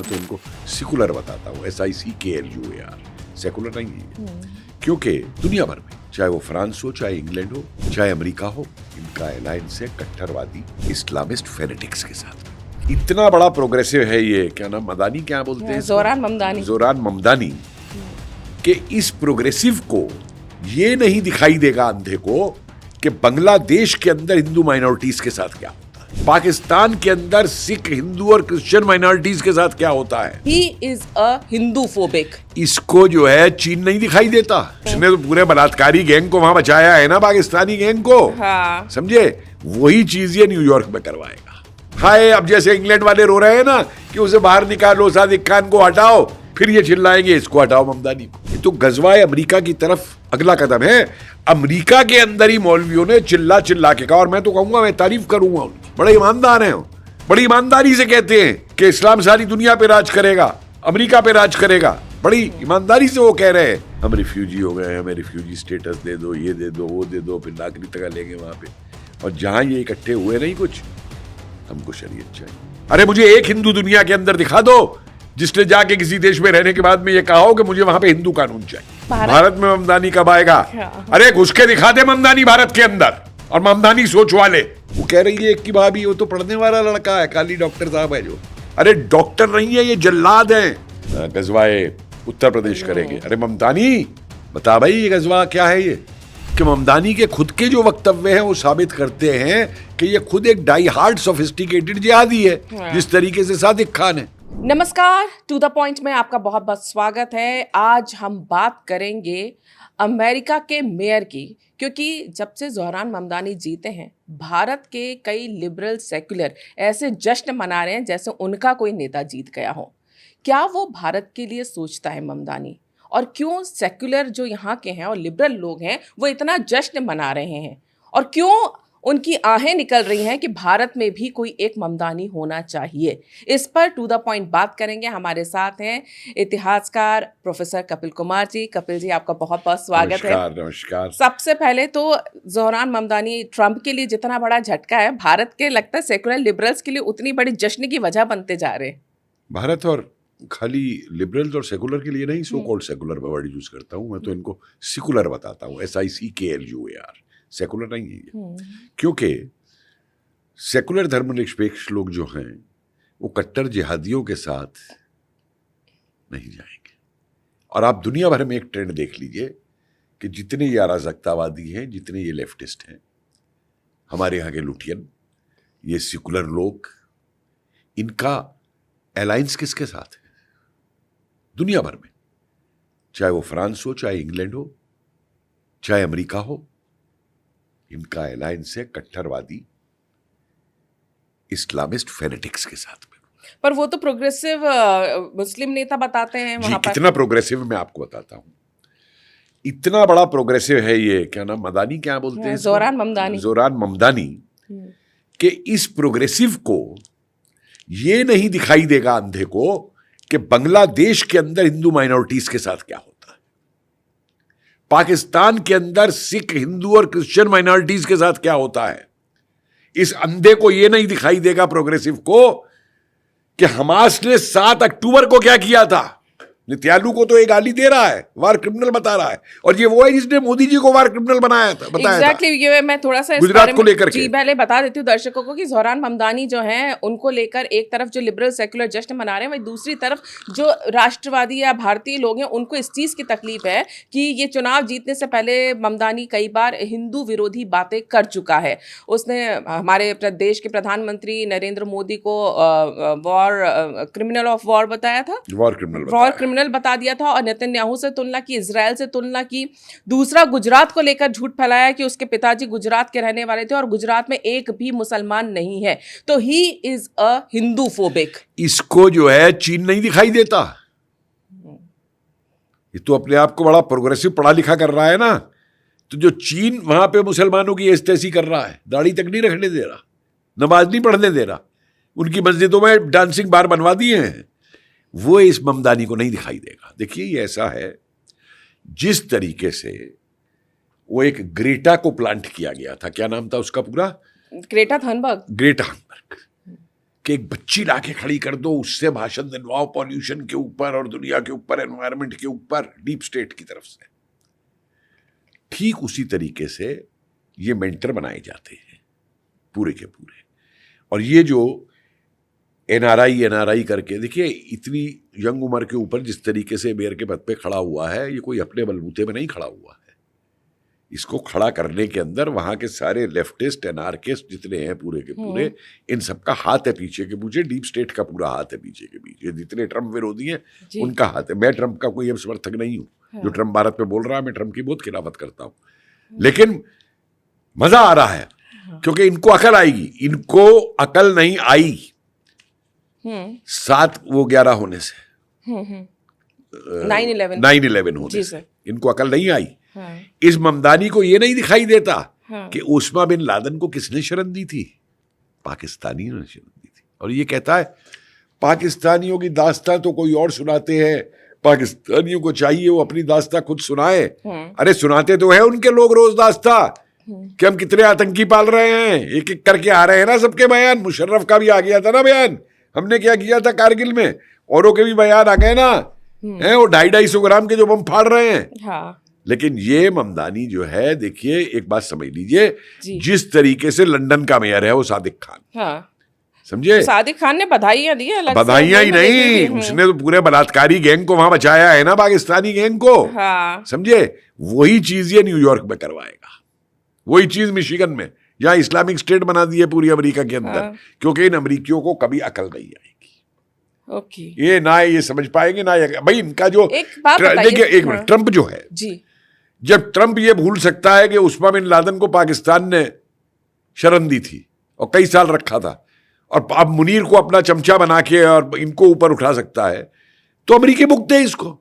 मैं तो इनको सिकुलर बताता हूँ, SICKLUAR, सेकुलर नहीं है। क्योंकि दुनिया भर में, चाहे वो फ्रांस हो, चाहे इंग्लैंड हो, चाहे अमेरिका हो, इनका अलायंस है कट्टरवादी इस्लामिस्ट फेनेटिक्स के साथ। इतना बड़ा प्रोग्रेसिव है ये, क्या नाम, मदानी क्या बोलते हैं, जोरान ममदानी कि इस प्रोग्रेसिव को ये नहीं दिखाई देगा अंधे को कि बांग्लादेश के अंदर हिंदू माइनॉरिटीज के साथ क्या होता है, पाकिस्तान के अंदर सिख, हिंदू और क्रिश्चियन माइनॉरिटीज के साथ क्या होता है। He is a Hinduphobic. इसको जो है चीन नहीं दिखाई देता। उसने तो पूरे बलात्कारी गैंग को वहां बचाया है ना, पाकिस्तानी गैंग को। हाँ। समझे, वही चीज ये न्यूयॉर्क में करवाएगा। हाय, अब जैसे इंग्लैंड वाले रो रहे हैं ना कि उसे बाहर निकालो, सादिक खान को हटाओ, फिर ये चिल्लाएंगे इसको हटाओ, ममदानी को। ये तो गजवाए अमेरिका की तरफ अगला कदम है। अमेरिका के अंदर ही मौलवियों ने चिल्ला चिल्ला के कहा, और मैं तो कहूंगा, मैं तारीफ करूंगा उनकी, बड़े ईमानदार हैं, बड़ी ईमानदारी से कहते हैं कि इस्लाम सारी दुनिया पे राज करेगा, अमेरिका पे राज करेगा। बड़ी ईमानदारी से वो कह रहे हैं हम रिफ्यूजी हो गए, हमें रिफ्यूजी स्टेटस दे दो, ये दे दो, वो दे दो, फिर नागरिकता लेंगे वहां पे। और जहां ये इकट्ठे हुए नहीं कुछ, हमको शरीयत चाहिए। अरे मुझे एक हिंदू दुनिया के अंदर दिखा दो जिसने जाके किसी देश में रहने के बाद में ये कहा हो कि मुझे वहां पे हिंदू कानून चाहिए। भारत में ममदानी कब आएगा? अरे घुस के दिखा दे ममदानी भारत के अंदर, और ममदानी सोच वाले। वो कह रही है कि भाभी वो तो पढ़ने वाला लड़का है, खाली डॉक्टर साहब है जो। अरे डॉक्टर नहीं है, ये जल्लाद है। गजवाए उत्तर प्रदेश करेंगे। अरे ममदानी बता भाई, ये गजवा क्या है ये? कि ममदानी के खुद के जो वक्तव्य हैं वो साबित करते हैं कि ये खुद एक डाई हार्ड सोफिस्टिकेटेड जिहादी है, जिस तरीके से सादिक खान है। नमस्कार, टू द पॉइंट में आपका बहुत बहुत स्वागत है। आज हम बात करेंगे अमेरिका के मेयर की, क्योंकि जब से जोहरान ममदानी जीते हैं, भारत के कई लिबरल सेक्युलर ऐसे जश्न मना रहे हैं जैसे उनका कोई नेता जीत गया हो। क्या वो भारत के लिए सोचता है ममदानी? और क्यों सेक्युलर जो यहाँ के हैं और लिबरल लोग हैं वो इतना जश्न मना रहे हैं? और क्यों उनकी आहें निकल रही हैं कि भारत में भी कोई एक ममदानी होना चाहिए? इस पर टू द पॉइंट बात करेंगे। हमारे साथ हैं इतिहासकार प्रोफेसर कपिल कुमार जी। कपिल जी, आपका बहुत बहुत स्वागत है। नमस्कार। सबसे पहले तो जोहरान ममदानी ट्रंप के लिए जितना बड़ा झटका है, भारत के लगता है सेकुलर लिबरल्स के लिए उतनी बड़ी जश्न की वजह बनते जा रहे हैं। भारत और खाली लिबरल्स और सेकुलर के लिए नहीं, सो कॉल्ड सेकुलर मैं वर्ड यूज करता हूँ, मैं तो इनको सिकुलर बताता हूँ, SICKLUAR, सेकुलर नहीं है ये। क्योंकि सेकुलर धर्मनिरपेक्ष लोग जो हैं वो कट्टर जिहादियों के साथ नहीं जाएंगे। और आप दुनिया भर में एक ट्रेंड देख लीजिए कि जितने ये अराजकतावादी हैं, जितने ये लेफ्टिस्ट हैं, हमारे यहाँ के लुटियन, ये सेकुलर लोग, इनका अलायंस किसके साथ है दुनिया भर में? चाहे वो फ्रांस हो, चाहे इंग्लैंड हो, चाहे अमेरिका हो, इनका अलायंस है कट्टरवादी इस्लामिस्ट फेनेटिक्स के साथ में। पर वो तो प्रोग्रेसिव मुस्लिम नेता बताते हैं वहां पर। कितना प्रोग्रेसिव मैं आपको बताता हूं। इतना बड़ा प्रोग्रेसिव है ये, क्या नाम, मदानी क्या बोलते हैं, जोरान ममदानी कि इस प्रोग्रेसिव को ये नहीं दिखाई देगा अंधे को कि बांग्लादेश के अंदर हिंदू माइनॉरिटीज के साथ क्या होता है, पाकिस्तान के अंदर सिख, हिंदू और क्रिश्चियन माइनॉरिटीज के साथ क्या होता है। इस अंधे को यह नहीं दिखाई देगा प्रोग्रेसिव को कि हमास ने 7 अक्टूबर को क्या किया था। नित्यालू को तो एक गाली दे रहा है, वार क्रिमिनल बता रहा है, और ये वो है जिसने मोदी जी को वार क्रिमिनल बताया था। ये मैं थोड़ा सा गुजरात को लेकर जी पहले बता देती हूँ दर्शकों को कि जोहरान ममदानी जो हैं उनको लेकर एक तरफ जो लिबरल सेक्युलर जश्न मना रहे हैं, वही दूसरी तरफ जो राष्ट्रवादी या भारतीय लोग हैं उनको इस चीज़ की तकलीफ है कि ये चुनाव जीतने से पहले ममदानी कई बार हिंदू विरोधी बातें कर चुका है। उसने हमारे प्रदेश के प्रधानमंत्री नरेंद्र मोदी को क्रिमिनल ऑफ वॉर बताया था, वॉर क्रिमिनल बता दिया था, और नेतन्याहू से तुलना की, इजराइल से तुलना की। दूसरा, गुजरात को लेकर झूठ फैलाया कि उसके पिताजी गुजरात के रहने वाले थे और गुजरात में एक भी मुसलमान नहीं है। तो ही इज अ हिंदूफोबिक। इसको जो है चीन नहीं दिखाई देता। ये तो अपने आप को बड़ा प्रोग्रेसिव पढ़ा लिखा कर रहा है ना। तो जो चीन वहां पे मुसलमानों की एस्तेसी कर रहा है, दाढ़ी तक नहीं रखने दे रहा, नमाज नहीं पढ़ने दे रहा, उनकी मस्जिदों में डांसिंग बार बनवा दिए हैं, वो इस ममदानी को नहीं दिखाई देगा। देखिए, ये ऐसा है जिस तरीके से वो एक ग्रेटा को प्लांट किया गया था, क्या नाम था उसका पूरा? Greta Thunberg. कि एक बच्ची लाके खड़ी कर दो, उससे भाषण दिलवाओ पॉल्यूशन के ऊपर और दुनिया के ऊपर, एनवायरनमेंट के ऊपर, डीप स्टेट की तरफ से। ठीक उसी तरीके से ये मेंटर बनाए जाते हैं पूरे के पूरे। और ये जो एनआरआई करके, देखिए इतनी यंग उम्र के ऊपर जिस तरीके से मेयर के पद पे खड़ा हुआ है, ये कोई अपने बलबूते में नहीं खड़ा हुआ है। इसको खड़ा करने के अंदर वहां के सारे लेफ्टिस्ट एनार्किस्ट जितने हैं पूरे के पूरे, इन सबका हाथ है पीछे के पीछे, डीप स्टेट का पूरा हाथ है पीछे के पीछे। जितने ट्रम्प विरोधी हैं उनका हाथ है। मैं ट्रम्प का कोई अब समर्थक नहीं हूं। जो ट्रम्प भारत पे बोल रहा है, मैं ट्रम्प की बहुत खिलाफत करता हूं, लेकिन मजा आ रहा है क्योंकि इनको अकल आएगी। इनको अकल नहीं आई 7-11 होने से, 9/11 होने से इनको अकल नहीं आई। इस ममदानी को ये नहीं दिखाई देता कि उस्मा बिन लादेन को किसने शरण दी थी? पाकिस्तानियों ने शरण दी थी। और ये कहता है पाकिस्तानियों की दास्तां तो कोई और सुनाते हैं, पाकिस्तानियों को चाहिए वो अपनी दास्तां खुद सुनाए। अरे सुनाते तो है उनके लोग रोज दास्तां कि हम कितने आतंकी पाल रहे हैं, एक एक करके आ रहे हैं ना सबके बयान। मुशर्रफ का भी आ गया था ना बयान, हमने क्या किया था कारगिल में, औरों के भी बयान आ गए ना, हैं वो 250-250 ग्राम के जो बम फाड़ रहे हैं। लेकिन ये ममदानी जो है, देखिए एक बात समझ लीजिए, जिस तरीके से लंदन का मेयर है वो सादिक खान, समझे? सादिक खान ने बधाइयां दी, बधाइयां ही नहीं, उसने तो पूरे बलात्कारी गैंग को वहां बचाया है ना, पाकिस्तानी गैंग को, समझे? वही चीज ये न्यूयॉर्क में करवाएगा, वही चीज मिशिगन में, जहां इस्लामिक स्टेट बना दी है पूरी अमेरिका के अंदर। क्योंकि इन अमेरिकियों को कभी अकल नहीं आएगी। ये ना ये समझ पाएंगे ना भाई इनका जो देखिए एक मिनट, ट्रंप जो है जी, जब ट्रंप ये भूल सकता है कि उस्मा बिन लादेन को पाकिस्तान ने शरण दी थी और कई साल रखा था, और अब मुनीर को अपना चमचा बना के और इनको ऊपर उठा सकता है, तो अमेरिकी भुगते हैं इसको।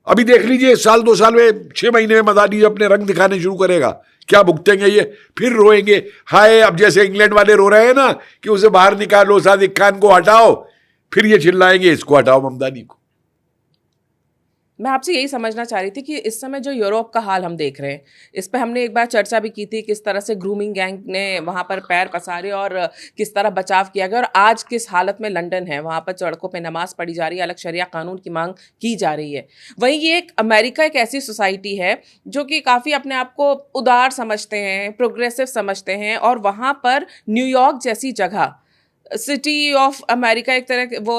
अभी देख लीजिए 1-2 साल में, 6 महीने में मदानी अपने रंग दिखाने शुरू करेगा, क्या भुगतेंगे ये? फिर रोएंगे, हाय। अब जैसे इंग्लैंड वाले रो रहे हैं ना कि उसे बाहर निकालो, सादिक खान को हटाओ, फिर ये चिल्लाएंगे इसको हटाओ, ममदानी को। मैं आपसे यही समझना चाह रही थी कि इस समय जो यूरोप का हाल हम देख रहे हैं, इस पे हमने एक बार चर्चा भी की थी, किस तरह से ग्रूमिंग गैंग ने वहाँ पर पैर पसारे और किस तरह बचाव किया गया, और आज किस हालत में लंदन है, वहाँ पर सड़कों पे नमाज पढ़ी जा रही है, अलग शरिया कानून की मांग की जा रही है। वहीं ये एक अमेरिका एक ऐसी सोसाइटी है जो कि काफ़ी अपने आप को उदार समझते हैं, प्रोग्रेसिव समझते हैं, और वहाँ पर न्यूयॉर्क जैसी जगह, सिटी ऑफ अमेरिका, एक तरह वो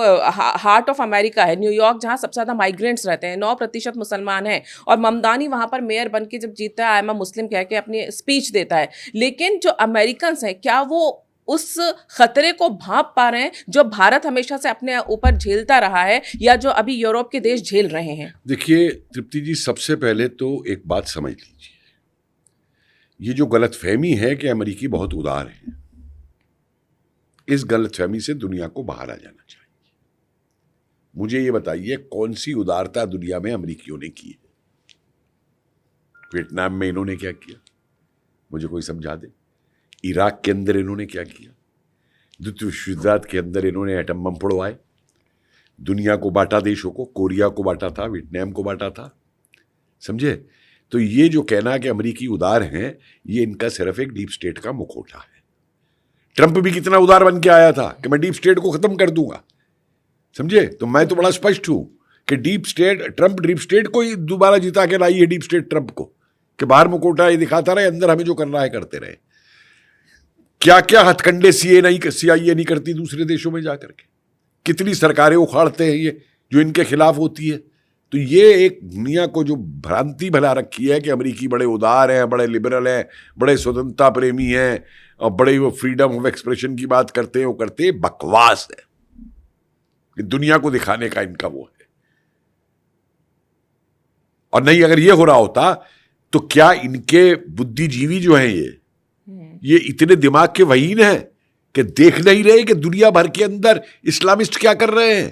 हार्ट ऑफ अमेरिका है न्यूयॉर्क, जहाँ सबसे ज़्यादा माइग्रेंट्स रहते हैं, 9% मुसलमान हैं, और ममदानी वहाँ पर मेयर बन के जब जीतता है, आई एम अ मुस्लिम कह के अपनी स्पीच देता है। लेकिन जो अमेरिकन्स हैं, क्या वो उस खतरे को भांप पा रहे हैं जो भारत हमेशा से अपने ऊपर झेलता रहा है, या जो अभी यूरोप के देश झेल रहे हैं? देखिए तृप्ति जी, सबसे पहले तो एक बात समझ लीजिए, ये जो गलतफहमी है कि अमेरिकी बहुत उदार है, इस गलतफहमी से दुनिया को बाहर आ जाना चाहिए। मुझे ये बताइए, कौन सी उदारता दुनिया में अमेरिकियों ने की है? वियतनाम में इन्होंने क्या किया, मुझे कोई समझा दे। इराक के अंदर इन्होंने क्या किया? द्वितीय विश्व युद्ध के अंदर इन्होंने एटम बम फोड़वाए, दुनिया को बांटा, देशों को, कोरिया को बांटा था, वियतनाम को बांटा था, समझे? तो ये जो कहना कि अमेरिकी उदार हैं, ये इनका सिर्फ एक डीप स्टेट का मुखौटा है। ट्रंप भी कितना उदार बन के आया था कि मैं डीप स्टेट को खत्म कर दूंगा, समझे? तो मैं तो बड़ा स्पष्ट हूं कि ट्रंप डीप स्टेट को ही दोबारा जिता के लाई है, डीप स्टेट ट्रंप को, कि बाहर मुकोटा ये दिखाता रहे, अंदर हमें जो करना है करते रहे। क्या क्या हथकंडे CIA नहीं करती दूसरे देशों में जाकर के, कितनी सरकारें उखाड़ते हैं ये जो इनके खिलाफ होती है। तो ये एक दुनिया को जो भ्रांति भला रखी है कि अमेरिकी बड़े उदार हैं, बड़े लिबरल हैं, बड़े स्वतंत्रता प्रेमी हैं, और बड़े वो फ्रीडम ऑफ एक्सप्रेशन की बात करते हैं, वो करते हैं, बकवास है। कि दुनिया को दिखाने का इनका वो है। और नहीं, अगर ये हो रहा होता तो क्या इनके बुद्धिजीवी जो हैं ये इतने दिमाग के वहीन हैं कि देख नहीं रहे कि दुनिया भर के अंदर इस्लामिस्ट क्या कर रहे हैं?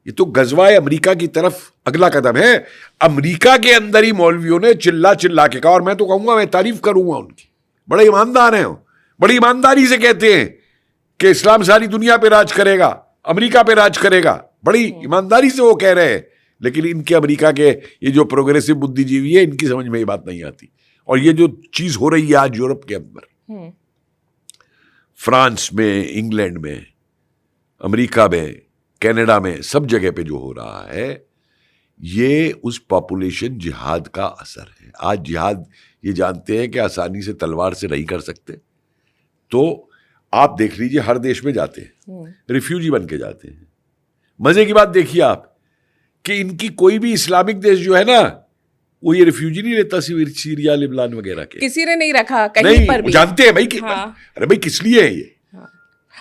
ये तो गजवाए अमेरिका की तरफ अगला कदम है। अमेरिका के अंदर ही मौलवियों ने चिल्ला चिल्ला के कहा, और मैं तो कहूंगा, मैं तारीफ करूंगा उनकी, बड़े ईमानदार हैं, बड़ी ईमानदारी से कहते हैं कि इस्लाम सारी दुनिया पे राज करेगा, अमेरिका पे राज करेगा, बड़ी ईमानदारी से वो कह रहे हैं। लेकिन इनके अमेरिका के ये जो प्रोग्रेसिव बुद्धिजीवी है, इनकी समझ में ये बात नहीं आती। और ये जो चीज हो रही है आज यूरोप के अंदर, फ्रांस में, इंग्लैंड में, अमेरिका में, कनाडा में, सब जगह पे जो हो रहा है ये उस पॉपुलेशन जिहाद का असर है। आज जिहाद ये जानते हैं कि आसानी से तलवार से नहीं कर सकते, तो आप देख लीजिए हर देश में जाते हैं, रिफ्यूजी बन के जाते हैं। मजे की बात देखिए आप कि इनकी कोई भी इस्लामिक देश जो है ना, वो ये रिफ्यूजी नहीं लेता, सीरिया, लिबनान वगैरह के। किसी ने नहीं रखा कहीं नहीं, पर भी। जानते हैं भाई कि हाँ। अरे भाई किस लिए है ये।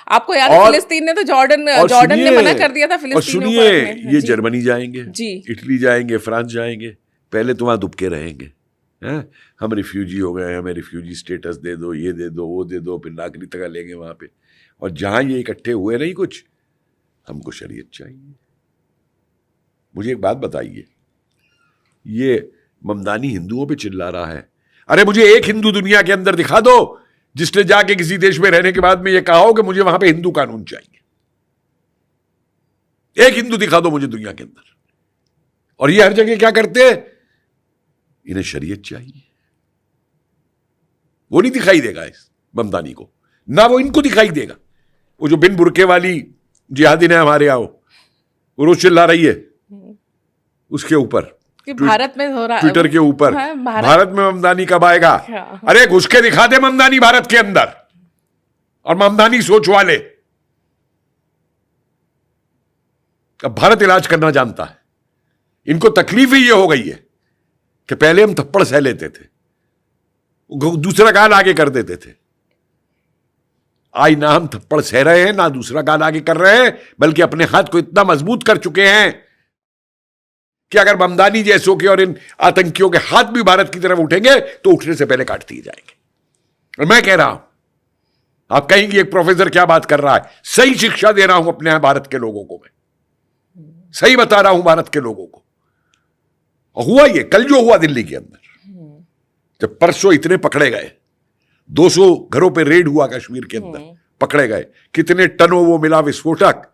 आपको याद है फिलिस्तीन ने तो जॉर्डन ने मना कर दिया था और फिलिस्तीन सुनिए, ये जर्मनी जाएंगे जी, इटली जाएंगे, फ्रांस जाएंगे, पहले तो वहां दुबके रहेंगे, हैं? हम रिफ्यूजी हो गए, हमें रिफ्यूजी स्टेटस दे दो, ये दे दो, वो दे दो, फिर नागरिकता लेंगे वहां पे। और जहां ये इकट्ठे हुए नहीं कुछ, हमको शरीयत चाहिए। मुझे एक बात बताइए, ये ममदानी हिंदुओं पे चिल्ला रहा है। अरे मुझे एक हिंदू दुनिया के अंदर दिखा दो जिसने जाके किसी देश में रहने के बाद में ये कहा हो कि मुझे वहां पे हिंदू कानून चाहिए। एक हिंदू दिखा दो मुझे दुनिया के अंदर। और ये हर जगह क्या करते हैं, इन्हें शरीयत चाहिए। वो नहीं दिखाई देगा इस ममदानी को, ना वो इनको दिखाई देगा। वो जो बिन बुरके वाली जिहादी ने हमारे यहां वो रोज चिल्ला रही है उसके ऊपर, कि भारत में हो रहा, ट्विटर के ऊपर, हाँ, भारत में ममदानी कब आएगा। हाँ। अरे घुस के दिखा दे ममदानी भारत के अंदर, और ममदानी सोच वाले। अब भारत इलाज करना जानता है, इनको तकलीफ ही ये हो गई है कि पहले हम थप्पड़ सह लेते थे, दूसरा गाल आगे कर देते थे। आज ना हम थप्पड़ सह रहे हैं, ना दूसरा गाल आगे कर रहे हैं, बल्कि अपने हाथ को इतना मजबूत कर चुके हैं कि अगर ममदानी जैसों के और इन आतंकियों के हाथ भी भारत की तरफ उठेंगे तो उठने से पहले काट दिए जाएंगे। और मैं कह रहा हूं, आप कहेंगे एक प्रोफेसर क्या बात कर रहा है, सही शिक्षा दे रहा हूं अपने यहां भारत के लोगों को, मैं सही बता रहा हूं भारत के लोगों को। और हुआ ये कल जो हुआ दिल्ली के अंदर, जब परसों इतने पकड़े गए, 200 घरों पे रेड हुआ कश्मीर के अंदर, पकड़े गए, कितने टनों वो मिला विस्फोटक,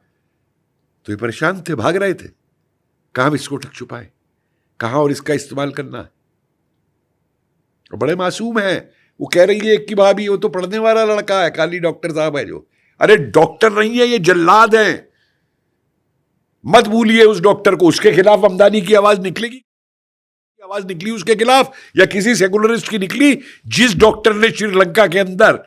तो ये परेशान थे, भाग रहे थे, कहां विस्फोटक छुपाए, कहां और इसका इस्तेमाल करना है। और बड़े मासूम है, वो कह रही है कि भाभी वो तो पढ़ने वाला लड़का है, काली डॉक्टर साहब है जो। अरे डॉक्टर नहीं है, ये जल्लाद है। मत भूलिए उस डॉक्टर को, उसके खिलाफ ममदानी की आवाज निकलेगी, आवाज निकली उसके खिलाफ, या किसी सेकुलरिस्ट की निकली, जिस डॉक्टर ने श्रीलंका के अंदर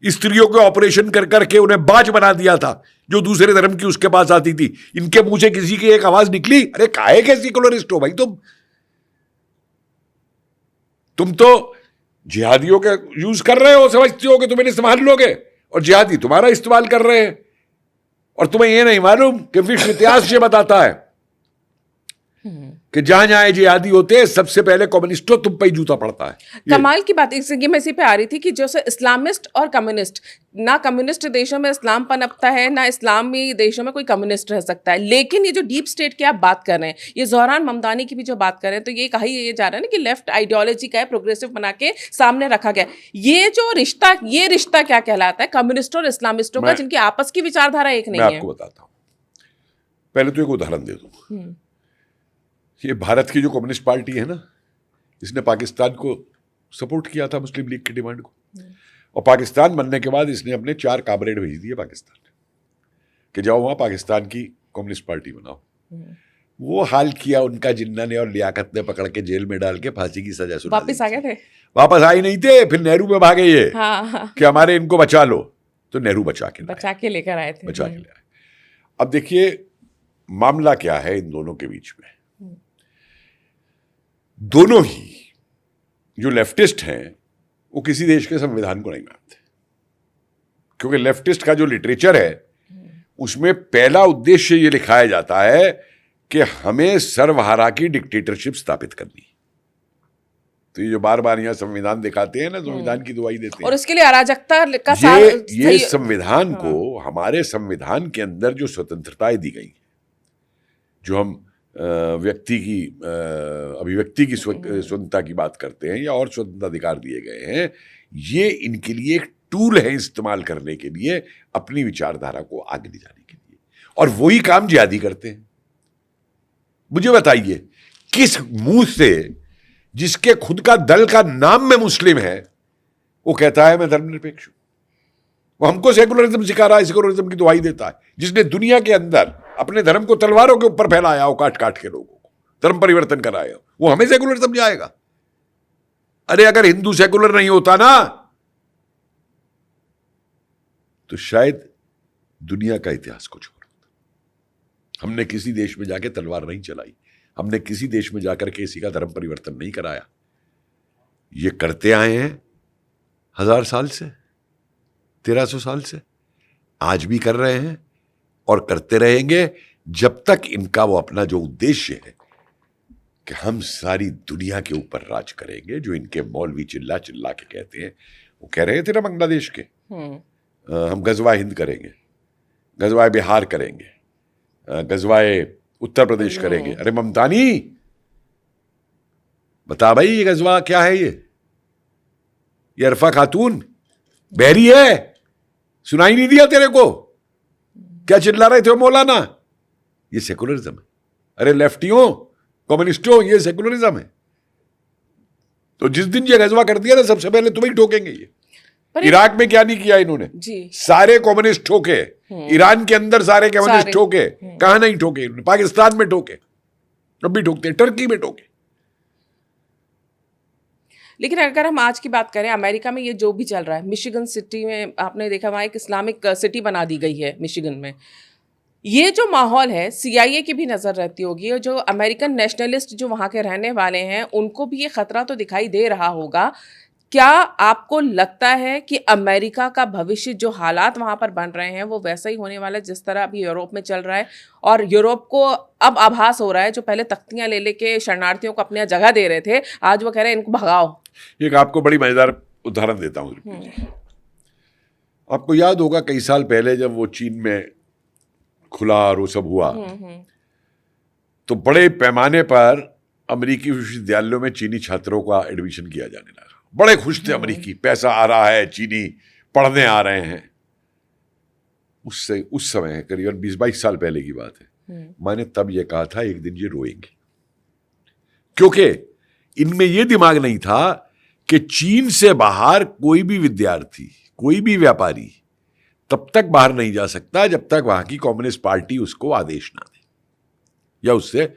स्त्रियों के ऑपरेशन कर करके उन्हें बाज बना दिया था, जो दूसरे धर्म की उसके पास आती थी, इनके मुंह से किसी की एक आवाज निकली। अरे काहे के सेकुलरिस्ट हो भाई तुम तो जिहादियों के यूज कर रहे हो, समझते हो कि तुम इन्हें संभाल लोगे, और जिहादी तुम्हारा इस्तेमाल कर रहे हैं। और तुम्हें यह नहीं मालूम कि विश्व इतिहास ये बताता है कि जहां जहां जिहादी होते हैं, सबसे पहले कम्युनिस्टों तुम पे ही जूता पड़ता है। कमाल की बात इसलिए मैं इसी पे आ रही थी कि जैसे इस्लामिस्ट और कम्युनिस्ट, ना कम्युनिस्ट देशों में इस्लाम पनपता है, ना इस्लामी देशों में कोई कम्युनिस्ट रह सकता है। लेकिन ये जो डीप स्टेट की आप बात कर रहे हैं, ये ज़ोहरान ममदानी की भी जो बात कर रहे हैं, तो ये कहा ये जा रहा है ना कि लेफ्ट आइडियोलॉजी का है, प्रोग्रेसिव बना के सामने रखा गया। ये जो रिश्ता, ये रिश्ता क्या कहलाता है कम्युनिस्टों और इस्लामिस्टों का, जिनकी आपस की विचारधारा एक नहीं है? मैं आपको बताता हूं, पहले तो एक उदाहरण दे दूं। ये भारत की जो कम्युनिस्ट पार्टी है ना, इसने पाकिस्तान को सपोर्ट किया था, मुस्लिम लीग की डिमांड को, और पाकिस्तान बनने के बाद इसने अपने 4 कामरेड भेज दिए पाकिस्तान कि जाओ वहां पाकिस्तान की कम्युनिस्ट पार्टी बनाओ। वो हाल किया उनका जिन्ना ने और लियाकत ने, पकड़ के जेल में डाल के फांसी की सजा सुना। वापस आ गए थे? वापस आई नहीं थे, फिर नेहरू में भागे ये। हाँ। कि हमारे इनको बचा लो, तो नेहरू बचा के लेकर आए थे। बचा के ले आए। अब देखिए मामला क्या है इन दोनों के बीच में। दोनों ही जो लेफ्टिस्ट हैं वो किसी देश के संविधान को नहीं मानते, क्योंकि लेफ्टिस्ट का जो लिटरेचर है उसमें पहला उद्देश्य ये लिखाया जाता है कि हमें सर्वहारा की डिक्टेटरशिप स्थापित करनी। तो ये जो बार बार यहां संविधान दिखाते हैं ना, संविधान की दुआई देते हैं, और इसके लिए अराजकता का ये संविधान को, हमारे संविधान के अंदर जो स्वतंत्रताएं दी गई, जो हम व्यक्ति की अभिव्यक्ति की स्वतंत्रता की बात करते हैं, या और स्वतंत्र अधिकार दिए गए हैं, ये इनके लिए एक टूल है इस्तेमाल करने के लिए, अपनी विचारधारा को आगे ले जाने के लिए। और वही काम जिहादी करते हैं। मुझे बताइए किस मुंह से, जिसके खुद का दल का नाम में मुस्लिम है, वो कहता है मैं धर्मनिरपेक्ष हूं? वो हमको सेकुलरिज्म सिखा रहा है, सेकुलरिज्म की दुहाई देता है, जिसने दुनिया के अंदर अपने धर्म को तलवारों के ऊपर फैलाया हो, काट काट के लोगों को धर्म परिवर्तन कराया हो, वो हमें सेकुलर समझाएगा। अरे अगर हिंदू सेकुलर नहीं होता ना तो शायद दुनिया का इतिहास कुछ और होता। हमने किसी देश में जाके तलवार नहीं चलाई, हमने किसी देश में जाकर के किसी का धर्म परिवर्तन नहीं कराया। ये करते आए हैं 1000 साल से, 1300 साल से, आज भी कर रहे हैं और करते रहेंगे जब तक इनका वो अपना जो उद्देश्य है कि हम सारी दुनिया के ऊपर राज करेंगे, जो इनके मौलवी चिल्ला चिल्ला के कहते हैं। वो कह रहे थे ना बांग्लादेश के, हम गजवा हिंद करेंगे, गजवाए बिहार करेंगे, गजवाए उत्तर प्रदेश करेंगे। अरे ममतानी बता भाई ये गजवा क्या है? ये अरफा खातून बहरी है, सुनाई नहीं दिया तेरे को? क्या चिल्ला रहे थे मौलाना? ये सेकुलरिज्म है। अरे लेफ्टियों, कम्युनिस्टों, ये सेकुलरिज्म है। तो जिस दिन ये गजवा कर दिया ना, सबसे पहले तुम्हें ही ठोकेंगे। ये इराक में क्या नहीं किया इन्होंने जी। सारे कम्युनिस्ट ठोके, ईरान के अंदर सारे कम्युनिस्ट ठोके, कहां नहीं ठोके इन्होंने? पाकिस्तान में ठोके, अब भी ठोकते, टर्की में ठोके। लेकिन अगर हम आज की बात करें, अमेरिका में ये जो भी चल रहा है, मिशिगन सिटी में आपने देखा वहाँ एक इस्लामिक सिटी बना दी गई है मिशिगन में। ये जो माहौल है, CIA की भी नज़र रहती होगी, और जो अमेरिकन नेशनलिस्ट जो वहाँ के रहने वाले हैं उनको भी ये खतरा तो दिखाई दे रहा होगा। क्या आपको लगता है कि अमेरिका का भविष्य, जो हालात वहाँ पर बन रहे हैं, वो वैसा ही होने वाला है जिस तरह अभी यूरोप में चल रहा है? और यूरोप को अब आभास हो रहा है, जो पहले तख्तियाँ ले लेके शरणार्थियों को अपनी जगह दे रहे थे, आज वो कह रहे हैं इनको भगाओ। एक आपको बड़ी मजेदार उदाहरण देता हूं। आपको याद होगा कई साल पहले जब वो चीन में खुला और वो सब हुआ, तो बड़े पैमाने पर अमेरिकी विश्वविद्यालयों में चीनी छात्रों का एडमिशन किया जाने लगा। बड़े खुश थे अमेरिकी, पैसा आ रहा है, चीनी पढ़ने आ रहे हैं। उस समय करीबन 20-22 साल पहले की बात है। मैंने तब ये कहा था एक दिन ये रोएंगे, क्योंकि इनमें ये दिमाग नहीं था कि चीन से बाहर कोई भी विद्यार्थी, कोई भी व्यापारी तब तक बाहर नहीं जा सकता जब तक वहां की कम्युनिस्ट पार्टी उसको आदेश ना दे या उससे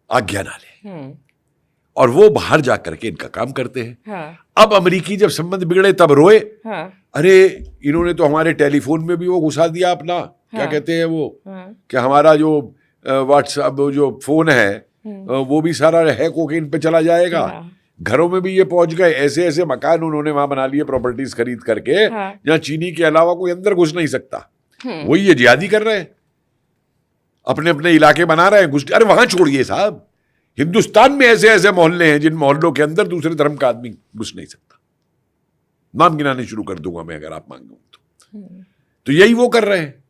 आज्ञा ना ले, और वो बाहर जाकर के इनका काम करते हैं। हाँ। अब अमेरिकी जब संबंध बिगड़े तब रोए। हाँ। अरे इन्होंने तो हमारे टेलीफोन में भी वो घुसा दिया अपना, क्या कहते हैं वो, कि हमारा जो व्हाट्सएप जो फोन है वो भी सारा हैक होके इन पे चला जाएगा। घरों में भी ये पहुंच गए, ऐसे ऐसे मकान उन्होंने वहां बना लिए प्रॉपर्टीज खरीद करके, जहां चीनी के अलावा कोई अंदर घुस नहीं सकता। वही ये जिहादी कर रहे हैं, अपने अपने इलाके बना रहे हैं, घुस। अरे वहां छोड़िए साहब, हिंदुस्तान में ऐसे ऐसे मोहल्ले हैं जिन मोहल्लों के अंदर दूसरे धर्म का आदमी घुस नहीं सकता। नाम गिनाने शुरू कर दूंगा मैं अगर आप मांगो तो यही वो कर रहे हैं।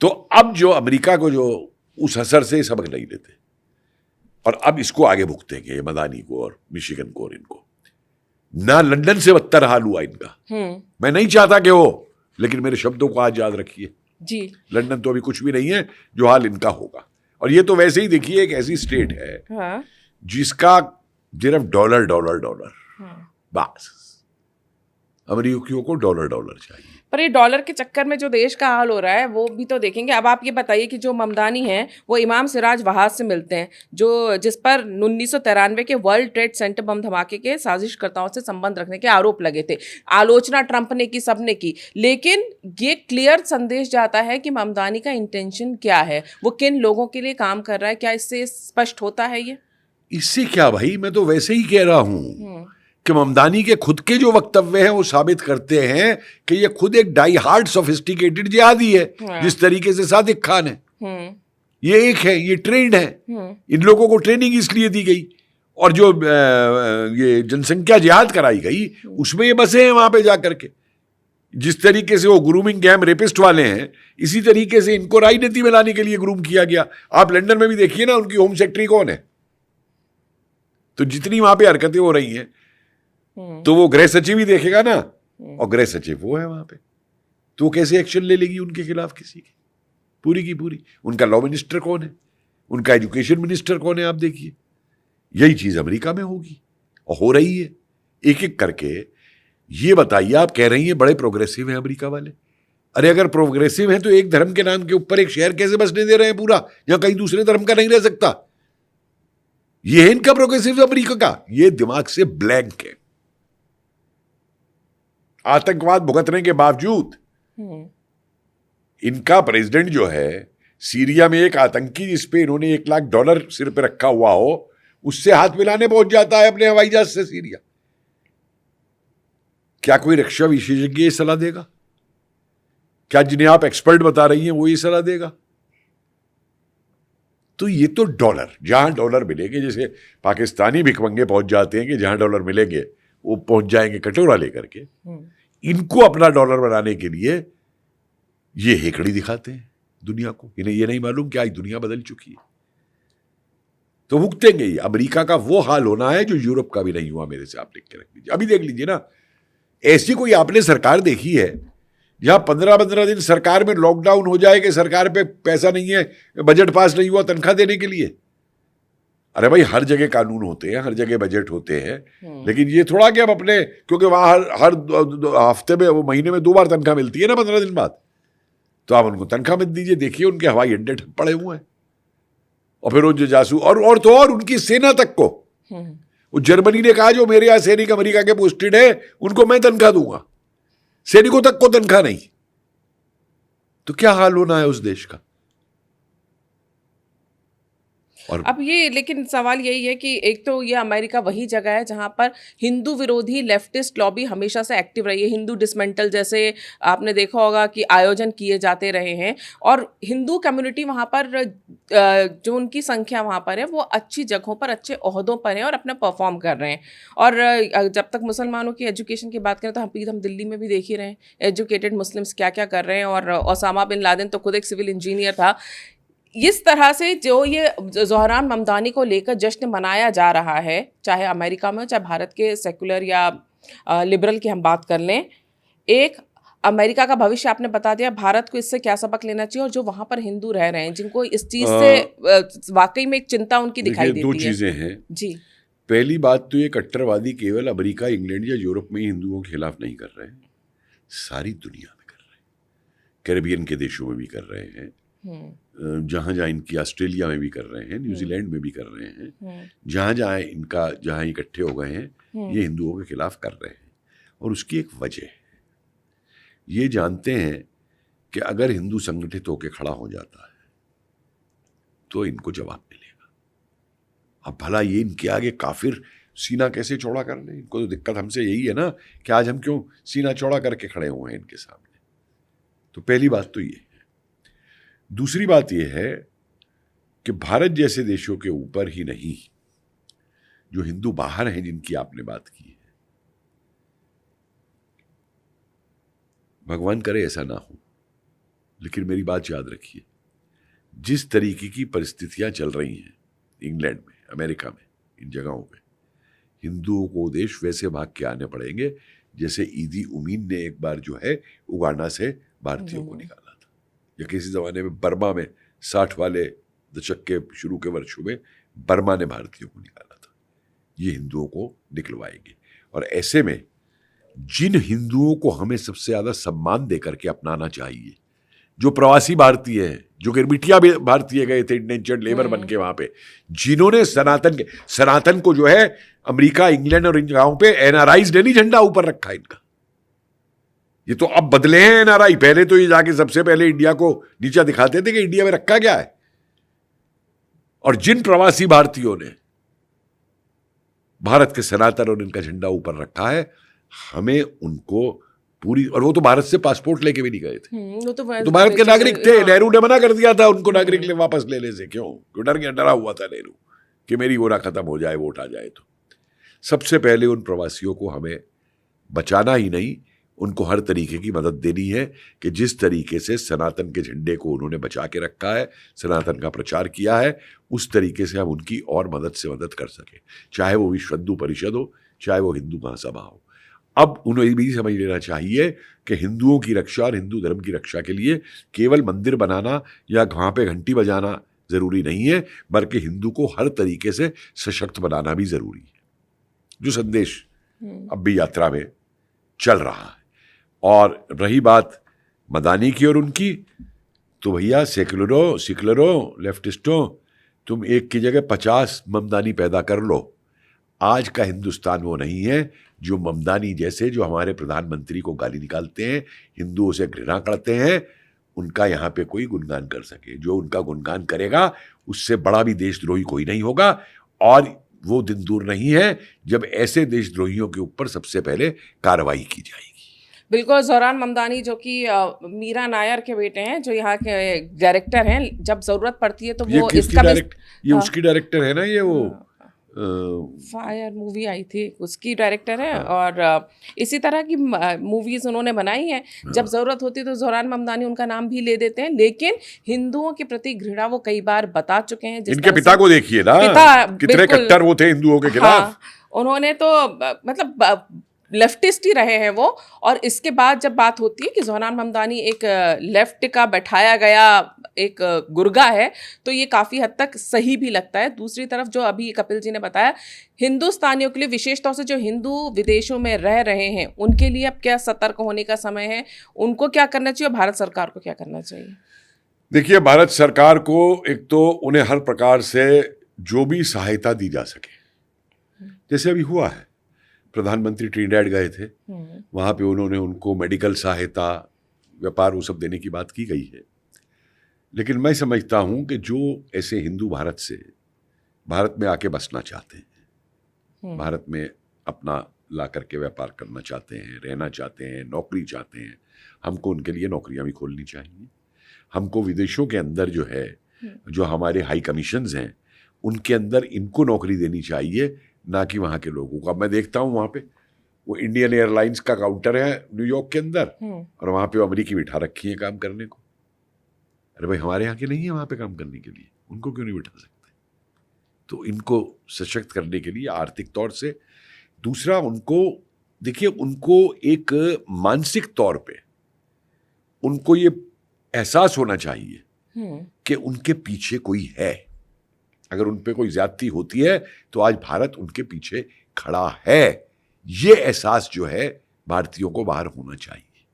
तो अब जो अमेरिका को जो उस असर से सबक नहीं लेते, और अब इसको आगे भुगतेंगे, ये मदानी को और मिशिगन को और इनको। ना लंदन से बदतर हाल हुआ इनका। मैं नहीं चाहता कि हो, लेकिन मेरे शब्दों को आज याद रखिए जी। लंदन तो अभी कुछ भी नहीं है जो हाल इनका होगा। और ये तो वैसे ही देखिए, एक ऐसी स्टेट है जिसका सिर्फ डॉलर डॉलर डॉलर, बस अमेरिकियों को डॉलर डॉलर चाहिए। पर ये डॉलर के चक्कर में जो देश का हाल हो रहा है वो भी तो देखेंगे। अब आप ये बताइए कि जो ममदानी हैं वो इमाम सिराज वहाज से मिलते हैं, जो जिस पर 1993 के वर्ल्ड ट्रेड सेंटर बम धमाके के साजिशकर्ताओं से संबंध रखने के आरोप लगे थे। आलोचना ट्रंप ने की, सबने की, लेकिन ये क्लियर संदेश जाता है कि ममदानी का इंटेंशन क्या है, वो किन लोगों के लिए काम कर रहा है। क्या इससे स्पष्ट होता है ये? इससे क्या भाई, मैं तो वैसे ही कह रहा हूं कि ममदानी के खुद के जो वक्तव्य हैं वो साबित करते हैं कि ये खुद एक डाई हार्ड सोफिस्टिकेटेड जिहादी है। जिस तरीके से सादिक खान है, ये एक है, ये ट्रेंड है। इन लोगों को ट्रेनिंग इसलिए दी गई, और जो ये जनसंख्या जिहाद कराई गई उसमें ये बसे हैं वहां पे जाकर के। जिस तरीके से वो ग्रूमिंग गैम रेपिस्ट वाले हैं, इसी तरीके से इनको राजनीति में लाने के लिए ग्रूम किया गया। आप लंदन में भी देखिए ना, उनकी होम सेक्रेटरी कौन है। तो जितनी वहां पे हरकतें हो रही हैं, तो वो गृह सचिव ही देखेगा ना, और गृह सचिव वो है वहां पे, तो वो कैसे एक्शन ले लेगी उनके खिलाफ किसी की, पूरी की पूरी। उनका लॉ मिनिस्टर कौन है, उनका एजुकेशन मिनिस्टर कौन है, आप देखिए। यही चीज अमेरिका में होगी और हो रही है। एक एक करके ये बताइए, आप कह रही हैं बड़े प्रोग्रेसिव हैं अमेरिका वाले। अरे अगर प्रोग्रेसिव हैं तो एक धर्म के नाम के ऊपर एक शहर कैसे बसने दे रहे हैं पूरा, जहां कहीं दूसरे धर्म का नहीं रह सकता? ये है इनका प्रोग्रेसिव अमेरिका का। ये दिमाग से ब्लैंक है। आतंकवाद भुगतने के बावजूद इनका प्रेसिडेंट जो है, सीरिया में एक आतंकी जिस पे इन्होंने $1 लाख सिर पे रखा हुआ हो, उससे हाथ मिलाने पहुंच जाता है अपने हवाई जहाज से सीरिया। क्या कोई रक्षा विशेषज्ञ ये सलाह देगा? क्या जिन्हें आप एक्सपर्ट बता रही हैं वो ये सलाह देगा? तो ये तो डॉलर, जहां डॉलर मिलेंगे, जैसे पाकिस्तानी भिखमंगे पहुंच जाते हैं कि जहां डॉलर मिलेंगे वो पहुंच जाएंगे कटोरा लेकर के। इनको अपना डॉलर बनाने के लिए ये हेकड़ी दिखाते हैं दुनिया को। इन्हें ये नहीं मालूम कि आज दुनिया बदल चुकी है। तो भुगतेंगे ही। अमेरिका का वो हाल होना है जो यूरोप का भी नहीं हुआ। मेरे से आप लिख के रख लीजिए। अभी देख लीजिए ना, ऐसी कोई आपने सरकार देखी है जहां 15-15 दिन सरकार में लॉकडाउन हो जाए कि सरकार पे पैसा नहीं है, बजट पास नहीं हुआ तनख्वाह देने के लिए? अरे भाई, हर जगह कानून होते हैं, हर जगह बजट होते हैं, लेकिन ये थोड़ा कि हम अपने, क्योंकि वहां हर हफ्ते में, वो महीने में 2 बार तनख्वाह मिलती है ना 15 दिन बाद, तो आप उनको तनख्वाह मत दीजिए। देखिए उनके हवाई अड्डे ठप पड़े हुए हैं। और फिर वो जो जासूस और उनकी सेना तक को, वो जर्मनी ने कहा जो मेरे यहां सैनिक अमेरिका के पोस्टेड है उनको मैं तनख्वाह दूंगा, सैनिकों तक को तनख्वाह नहीं। तो क्या हाल होना है उस देश का? और अब ये, लेकिन सवाल यही है कि एक तो ये अमेरिका वही जगह है जहां पर हिंदू विरोधी लेफ्टिस्ट लॉबी हमेशा से एक्टिव रही है। हिंदू डिसमेंटल जैसे आपने देखा होगा कि आयोजन किए जाते रहे हैं, और हिंदू कम्युनिटी वहां पर, जो उनकी संख्या वहां पर है, वो अच्छी जगहों पर, अच्छे ओहदों पर है और अपना परफॉर्म कर रहे हैं। और जब तक मुसलमानों की एजुकेशन की बात करें तो हम दिल्ली में भी देख ही रहे हैं एजुकेटेड मुस्लिम्स क्या क्या कर रहे हैं। और ओसामा बिन लादेन तो खुद एक सिविल इंजीनियर था। इस तरह से जो ये ज़ोहरान ममदानी को लेकर जश्न मनाया जा रहा है, चाहे अमेरिका में हो, चाहे भारत के सेकुलर या लिबरल की हम बात कर लें, एक अमेरिका का भविष्य आपने बता दिया। भारत को इससे क्या सबक लेना चाहिए, और जो वहाँ पर हिंदू रह रहे हैं जिनको इस चीज़ से वाकई में एक चिंता उनकी दिखाई देती है? 2 चीज़ें हैं जी। पहली बात तो ये कट्टरवादी केवल अमेरिका, इंग्लैंड या यूरोप में ही हिंदुओं के खिलाफ नहीं कर रहे हैं, सारी दुनिया में कर रहे हैं। कैरेबियन के देशों में भी कर रहे हैं, जहाँ जहाँ इनकी, ऑस्ट्रेलिया में भी कर रहे हैं, न्यूजीलैंड में भी कर रहे हैं, जहाँ जहाँ इनका, जहाँ इकट्ठे हो गए हैं, ये हिंदुओं के खिलाफ कर रहे हैं। और उसकी एक वजह है, ये जानते हैं कि अगर हिंदू संगठित होकर खड़ा हो जाता है तो इनको जवाब मिलेगा। अब भला ये इनके आगे काफिर सीना कैसे चौड़ा कर ले? इनको तो दिक्कत हमसे यही है ना कि आज हम क्यों सीना चौड़ा करके खड़े हुए हैं इनके सामने। तो पहली बात तो ये है। दूसरी बात यह है कि भारत जैसे देशों के ऊपर ही नहीं, जो हिंदू बाहर हैं जिनकी आपने बात की है, भगवान करे ऐसा ना हो, लेकिन मेरी बात याद रखिए, जिस तरीके की परिस्थितियां चल रही हैं इंग्लैंड में, अमेरिका में, इन जगहों पे, हिंदुओं को देश वैसे भाग के आने पड़ेंगे जैसे ईदी उमीन ने एक बार जो है उगांडा से भारतीयों को निकाला था, या किसी ज़माने में बर्मा में 60 वाले दशक के शुरू के वर्षों में बर्मा ने भारतीयों को निकाला था। ये हिंदुओं को निकलवाएंगे। और ऐसे में जिन हिंदुओं को हमें सबसे ज़्यादा सम्मान दे करके अपनाना चाहिए, जो प्रवासी भारतीय हैं, जो गिरमिटिया भारतीय गए थे इंडेंचर्ड लेबर बन के वहाँ पे, जिन्होंने सनातन को जो है अमेरिका, इंग्लैंड और इन जगहों पे एनआरआईज ने नहीं झंडा ऊपर रखा इनका। ये तो अब बदले हैं एनआरआई। पहले तो ये जाके सबसे पहले इंडिया को नीचा दिखाते थे कि इंडिया में रखा क्या है। और जिन प्रवासी भारतीयों ने भारत के सनातन और इनका झंडा ऊपर रखा है, हमें उनको पूरी, और वो तो भारत से पासपोर्ट लेके भी नहीं गए थे, वो तो भारत के नागरिक थे। नेहरू ने मना कर दिया था उनको नागरिक वापस लेने से। क्यों डरा हुआ था नेहरू कि मेरी गोरा खत्म हो जाए, वोट आ जाए। तो सबसे पहले उन प्रवासियों को हमें बचाना ही नहीं, उनको हर तरीके की मदद देनी है कि जिस तरीके से सनातन के झंडे को उन्होंने बचा के रखा है, सनातन का प्रचार किया है, उस तरीके से हम उनकी और मदद से मदद कर सकें, चाहे वो विश्व हिंदू परिषद हो, चाहे वो हिंदू महासभा हो। अब उन्हें भी समझ लेना चाहिए कि हिंदुओं की रक्षा और हिंदू धर्म की रक्षा के लिए केवल मंदिर बनाना या वहाँ पे घंटी बजाना ज़रूरी नहीं है, बल्कि हिंदू को हर तरीके से सशक्त बनाना भी ज़रूरी है। जो संदेश अब भी यात्रा में चल रहा है। और रही बात मदानी की और उनकी, तो भैया सेकुलरों लेफ्टिस्टों, तुम एक की जगह 50 ममदानी पैदा कर लो। आज का हिंदुस्तान वो नहीं है जो ममदानी जैसे, जो हमारे प्रधानमंत्री को गाली निकालते हैं, हिंदुओं से घृणा करते हैं, उनका यहाँ पे कोई गुणगान कर सके। जो उनका गुणगान करेगा उससे बड़ा भी देशद्रोही कोई नहीं होगा। और वो दिन दूर नहीं है जब ऐसे देशद्रोहियों के ऊपर सबसे पहले कार्रवाई की जाएगी। बिल्कुल। जोरान ममदानी जो कि मीरा नायर के बेटे हैं, जो यहाँ के डायरेक्टर हैं, जब जरूरत पड़ती है तो वो इसका ये उसकी डायरेक्टर है ना, ये वो फायर मूवी आई थी उसकी डायरेक्टर है। और इसी तरह की मूवीज उन्होंने बनाई हैं। जब जरूरत होती है तो जोरान ममदानी उनका नाम भी ले देते हैं, लेकिन हिंदुओं के प्रति घृणा वो कई बार बता चुके हैं। इनके पिता को देखिए ना, कितने कट्टर वो थे हिंदुओं के खिलाफ। हाँ, उन्होंने तो मतलब लेफ्टिस्ट ही रहे हैं वो। और इसके बाद जब बात होती है कि जोरान ममदानी एक लेफ्ट का बैठाया गया एक गुर्गा है, तो ये काफ़ी हद तक सही भी लगता है। दूसरी तरफ जो अभी कपिल जी ने बताया, हिंदुस्तानियों के लिए, विशेष तौर से जो हिंदू विदेशों में रह रहे हैं, उनके लिए अब क्या सतर्क होने का समय है? उनको क्या करना चाहिए और भारत सरकार को क्या करना चाहिए? देखिए, भारत सरकार को एक तो उन्हें हर प्रकार से जो भी सहायता दी जा सके, जैसे अभी हुआ है, प्रधानमंत्री ट्रिनिडाद गए थे, वहाँ पे उन्होंने उनको मेडिकल सहायता, व्यापार, वो सब देने की बात की गई है। लेकिन मैं समझता हूँ कि जो ऐसे हिंदू भारत में आके बसना चाहते हैं, भारत में अपना ला करके व्यापार करना चाहते हैं, रहना चाहते हैं, नौकरी चाहते हैं, हमको उनके लिए नौकरियाँ भी खोलनी चाहिए। हमको विदेशों के अंदर जो है, जो हमारे हाई कमीशंस हैं, उनके अंदर इनको नौकरी देनी चाहिए, ना कि वहाँ के लोगों को। अब मैं देखता हूँ वहाँ पे वो इंडियन एयरलाइंस का काउंटर है न्यूयॉर्क के अंदर, और वहाँ पे अमेरिकी बिठा रखी है काम करने को। अरे भाई, हमारे यहाँ के नहीं है वहाँ पे काम करने के लिए, उनको क्यों नहीं बिठा सकते? तो इनको सशक्त करने के लिए आर्थिक तौर से, दूसरा उनको देखिए, उनको एक मानसिक तौर पे उनको ये एहसास होना चाहिए कि उनके पीछे कोई है। अगर उन पे कोई ज्यादती होती है तो आज भारत उनके पीछे खड़ा है। ये एहसास जो है भारतीयों को बाहर होना चाहिए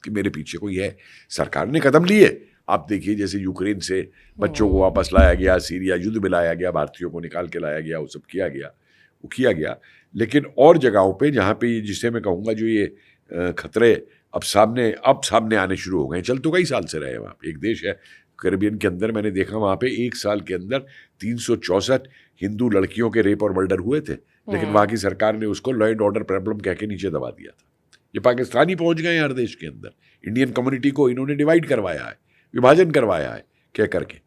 कि मेरे पीछे कोई है। सरकार ने कदम लिए, आप देखिए, जैसे यूक्रेन से बच्चों को वापस लाया गया, सीरिया युद्ध में लाया गया, भारतीयों को निकाल के लाया गया, वो सब किया गया। लेकिन और जगहों पे जहाँ पे, जिसे मैं कहूँगा, जो ये खतरे अब सामने आने शुरू हो गए, चल तो कई साल से रहे। वहाँ पे एक देश है कैरिबियन के अंदर, मैंने देखा वहाँ पे 1 साल के अंदर 364 हिंदू लड़कियों के रेप और मर्डर हुए थे, लेकिन वहाँ की सरकार ने उसको लॉ एंड ऑर्डर प्रॉब्लम कह के नीचे दबा दिया था। ये पाकिस्तानी पहुँच गए हर देश के अंदर। इंडियन कम्युनिटी को इन्होंने डिवाइड करवाया है, विभाजन करवाया है, कह करके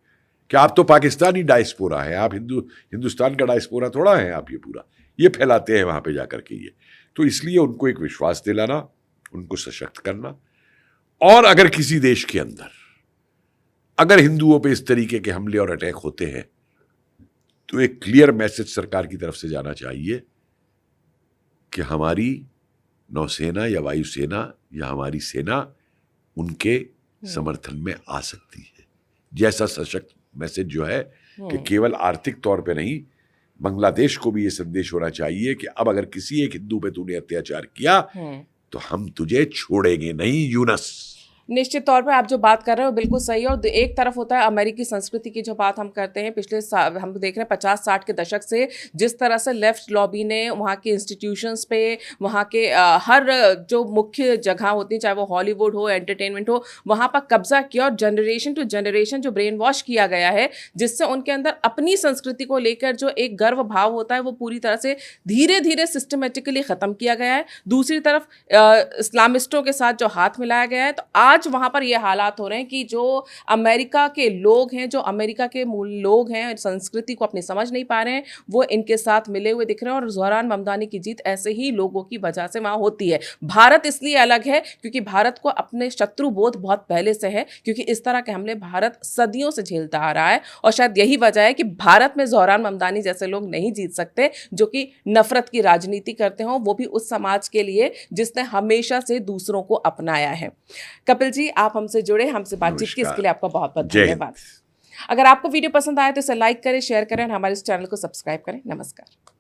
कि आप तो पाकिस्तानी डायस्पोरा है, आप हिंदुस्तान का डायस्पोरा थोड़ा है आप। ये पूरा ये फैलाते हैं वहाँ पे जा करके ये। तो इसलिए उनको एक विश्वास दिलाना, उनको सशक्त करना, और अगर किसी देश के अंदर अगर हिंदुओं पे इस तरीके के हमले और अटैक होते हैं तो एक क्लियर मैसेज सरकार की तरफ से जाना चाहिए कि हमारी नौसेना या वायुसेना या हमारी सेना उनके समर्थन में आ सकती है। जैसा सशक्त मैसेज जो है कि केवल आर्थिक तौर पे नहीं, बांग्लादेश को भी ये संदेश होना चाहिए कि अब अगर किसी एक हिंदू पे तूने अत्याचार किया तो हम तुझे छोड़ेंगे नहीं, यूनस। निश्चित तौर पर आप जो बात कर रहे हो बिल्कुल सही है। और एक तरफ होता है अमेरिकी संस्कृति की जो बात हम करते हैं, पिछले हम देख रहे हैं 50-60 के दशक से जिस तरह से लेफ्ट लॉबी ने वहाँ के इंस्टीट्यूशंस पे, वहाँ के हर जो मुख्य जगह होती है, चाहे वो हॉलीवुड हो, एंटरटेनमेंट हो, वहाँ पर कब्जा किया और जनरेशन टू जनरेशन जो ब्रेन वॉश किया गया है, जिससे उनके अंदर अपनी संस्कृति को लेकर जो एक गर्व भाव होता है वो पूरी तरह से धीरे धीरे सिस्टमेटिकली ख़त्म किया गया है। दूसरी तरफ इस्लामिस्टों के साथ जो हाथ मिलाया गया है, तो आज वहां पर ये हालात हो रहे हैं कि जो अमेरिका के लोग हैं, जो अमेरिका के मूल लोग हैं, संस्कृति को अपनी समझ नहीं पा रहे हैं, वो इनके साथ मिले हुए दिख रहे हैं। और जोरान ममदानी की जीत ऐसे ही लोगों की वजह से वहां होती है। भारत इसलिए अलग है क्योंकि भारत को अपने शत्रु बोध बहुत पहले से है, क्योंकि इस तरह के हमले भारत सदियों से झेलता आ रहा है। और शायद यही वजह है कि भारत में जोरान ममदानी जैसे लोग नहीं जीत सकते, जो कि नफरत की राजनीति करते हों, वो भी उस समाज के लिए जिसने हमेशा से दूसरों को अपनाया है। कपिल जी, आप हमसे जुड़े, हमसे बातचीत की, इसके लिए आपका बहुत बहुत धन्यवाद। अगर आपको वीडियो पसंद आए तो इसे लाइक करें, शेयर करें और हमारे इस चैनल को सब्सक्राइब करें। नमस्कार।